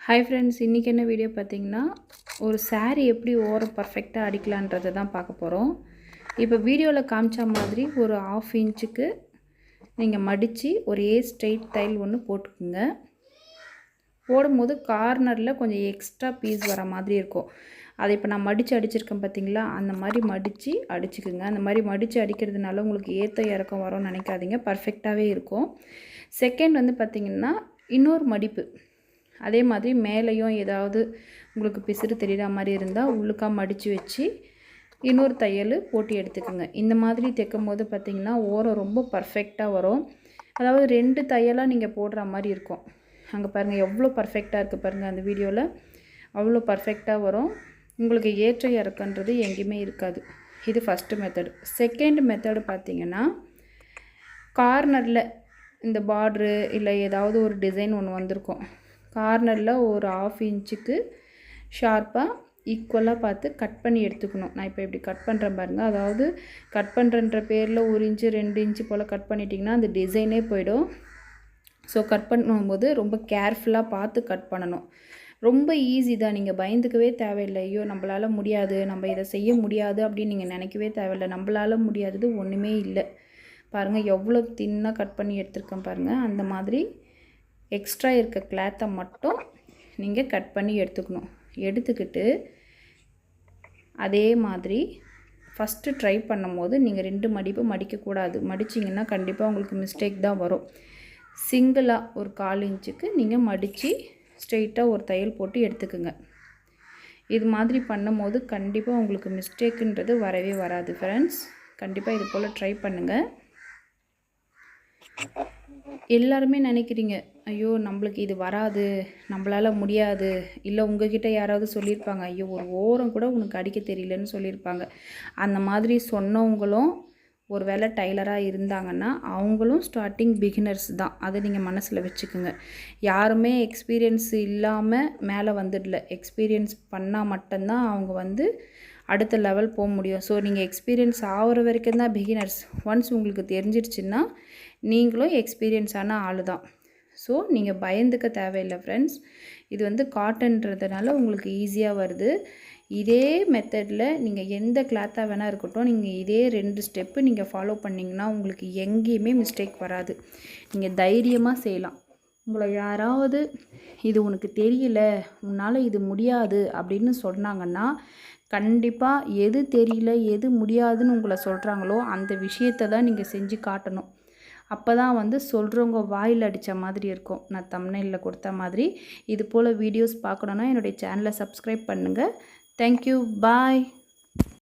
Hi friends, இன்றைக்கி என்ன video பார்த்தீங்கன்னா, ஒரு saree எப்படி ஓரம் பர்ஃபெக்டாக அடிக்கலான்றதை தான் பார்க்க போகிறோம். இப்போ வீடியோவில் காமிச்ச மாதிரி ஒரு 1/2 இன்ச்சுக்கு நீங்கள் மடித்து ஒரே ஸ்ட்ரெயிட் தையல் ஒன்று போட்டுக்குங்க. போடும்போது கார்னரில் கொஞ்சம் எக்ஸ்ட்ரா பீஸ் வர மாதிரி இருக்கும். அதை இப்போ நான் மடித்து அடிச்சிருக்கேன் பார்த்தீங்களா, அந்த மாதிரி மடித்து அடிச்சுக்குங்க. அந்த மாதிரி மடித்து அடிக்கிறதுனால உங்களுக்கு ஏற்ற இறக்கம் வரும்னு நினைக்காதீங்க, பர்ஃபெக்டாகவே இருக்கும். செகண்ட் வந்து பார்த்திங்கன்னா, இன்னொரு மடிப்பு அதே மாதிரி மேலேயும் ஏதாவது உங்களுக்கு பிசுறு தெரிகிற மாதிரி இருந்தால் உள்ளுக்கா மடித்து வச்சு இன்னொரு தையல் போட்டு எடுத்துக்கோங்க. இந்த மாதிரி தைக்கும் போது பார்த்திங்கன்னா ஓரம் ரொம்ப பர்ஃபெக்டாக வரும். அதாவது 2 தையலாக நீங்கள் போடுற மாதிரி இருக்கும். அங்கே பாருங்கள் எவ்வளோ பர்ஃபெக்டாக இருக்குது பாருங்கள், அந்த வீடியோவில் அவ்வளோ பர்ஃபெக்டாக வரும். உங்களுக்கு ஏற்ற இறக்கன்றது எங்கேயுமே இருக்காது. இது ஃபஸ்ட்டு மெத்தடு. செகண்ட் மெத்தடு பார்த்திங்கன்னா, கார்னரில் இந்த பார்ட்ரு இல்லை ஏதாவது ஒரு டிசைன் ஒன்று வந்திருக்கும். கார்னரில் ஒரு 1/2 இன்ச்சுக்கு ஷார்ப்பாக ஈக்குவலாக பார்த்து கட் பண்ணி எடுத்துக்கணும். நான் இப்போ இப்படி கட் பண்ணுறேன் பாருங்கள். அதாவது கட் பண்ணுறன்ற பேரில் 1 இன்ச்சு 2 இன்ச்சு போல் கட் பண்ணிட்டிங்கன்னா அந்த டிசைனே போயிடும். ஸோ கட் பண்ணும்போது ரொம்ப கேர்ஃபுல்லாக பார்த்து கட் பண்ணணும். ரொம்ப ஈஸி தான், நீங்கள் பயந்துக்கவே தேவையில்லை. ஐயோ நம்மளால் முடியாது, நம்ம இதை செய்ய முடியாது அப்படின்னு நீங்கள் நினைக்கவே தேவையில்லை. நம்மளால் முடியாதது ஒன்றுமே இல்லை. பாருங்கள் எவ்வளோ தின்னாக கட் பண்ணி எடுத்துருக்கேன் பாருங்கள். அந்த மாதிரி எக்ஸ்ட்ரா இருக்க கிளாத்தை மட்டும் நீங்கள் கட் பண்ணி எடுத்துக்கணும். எடுத்துக்கிட்டு அதே மாதிரி ஃபஸ்ட்டு ட்ரை பண்ணும்போது நீங்கள் 2 மடிப்பு மடிக்கக்கூடாது. மடிச்சிங்கன்னா கண்டிப்பாக உங்களுக்கு மிஸ்டேக் தான் வரும். சிங்கிளாக ஒரு 1/4 இன்ச்சுக்கு நீங்கள் மடித்து ஸ்ட்ரெயிட்டாக ஒரு தையல் போட்டு எடுத்துக்குங்க. இது மாதிரி பண்ணும்போது கண்டிப்பாக உங்களுக்கு மிஸ்டேக்குன்றது வரவே வராது ஃப்ரெண்ட்ஸ். கண்டிப்பாக இது போல் ட்ரை பண்ணுங்கள். எல்லாருமே நினைக்கிறீங்க, ஐயோ நம்மளுக்கு இது வராது, நம்மளால் முடியாது. இல்லை உங்ககிட்ட யாராவது சொல்லியிருப்பாங்க, ஐயோ ஒரு ஓரம் கூட உனக்கு அடிக்க தெரியலன்னு சொல்லியிருப்பாங்க. அந்த மாதிரி சொன்னவங்களும் ஒரு வேளை டைலராக இருந்தாங்கன்னா அவங்களும் ஸ்டார்டிங் பிகினர்ஸ் தான். அதை நீங்கள் மனசில் வச்சுக்கோங்க. யாருமே எக்ஸ்பீரியன்ஸ் இல்லாமல் மேலே வந்துடல. எக்ஸ்பீரியன்ஸ் பண்ணால் மட்டும்தான் அவங்க அடுத்த லெவல் போக முடியும். ஸோ நீங்கள் எக்ஸ்பீரியன்ஸ் ஆகிற வரைக்கும் தான் பிகினர்ஸ். ஒன்ஸ் உங்களுக்கு தெரிஞ்சிருச்சுன்னா நீங்களும் எக்ஸ்பீரியன்ஸான ஆள் தான். ஸோ நீங்கள் பயந்துக்க தேவையில்லை ஃப்ரெண்ட்ஸ். இது காட்டன்றதுனால உங்களுக்கு ஈஸியாக வருது. இதே மெத்தடில் நீங்கள் எந்த கிளாத்தாக வேணால் இருக்கட்டும், நீங்கள் இதே 2 ஸ்டெப்பு நீங்கள் ஃபாலோ பண்ணிங்கன்னா உங்களுக்கு எங்கேயுமே மிஸ்டேக் வராது. நீங்கள் தைரியமாக செய்யலாம். உங்களை யாராவது இது உனக்கு தெரியல, உன்னால் இது முடியாது அப்படின்னு சொன்னாங்கன்னா கண்டிப்பாக எது தெரியல எது முடியாதுன்னு உங்களை சொல்கிறாங்களோ அந்த விஷயத்தை தான் நீங்கள் செஞ்சு காட்டணும். அப்போ தான் சொல்கிறவங்க வாயில் அடித்த மாதிரி இருக்கும். நான் தம்ப்நெயிலில் கொடுத்த மாதிரி. இது போல் வீடியோஸ் பார்க்கணுன்னா என்னுடைய சேனலை சப்ஸ்கிரைப் பண்ணுங்கள். தேங்க்யூ, பாய்.